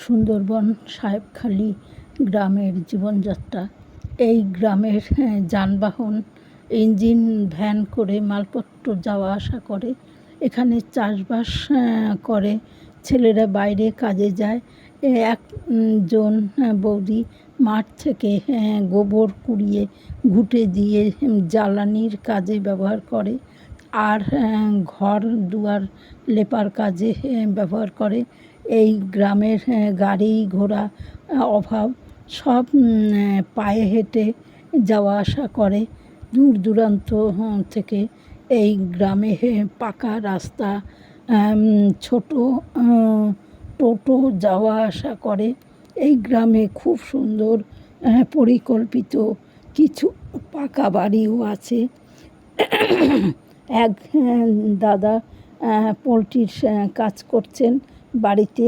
সুন্দরবন সাহেবখালী গ্রামের জীবনযাত্রা। এই গ্রামের যানবাহন ইঞ্জিন ভ্যান করে মালপত্র যাওয়া আসা করে। এখানে চাষবাস করে, ছেলেরা বাইরে কাজে যায়। একজন বৌদি মাঠ থেকে গোবর কুড়িয়ে ঘুঁটে দিয়ে জ্বালানির কাজে ব্যবহার করে, আর ঘর দুয়ার লেপার কাজে ব্যবহার করে। এই গ্রামের গাড়ি ঘোড়া অভাব, সব পায়ে হেঁটে যাওয়া আসা করে দূর দূরান্ত থেকে। এই গ্রামে পাকা রাস্তা, ছোট টোটো যাওয়া আসা করে। এই গ্রামে খুব সুন্দর পরিকল্পিত কিছু পাকা বাড়িও আছে। এক দাদা পোলট্রির কাজ করছেন বাড়িতে।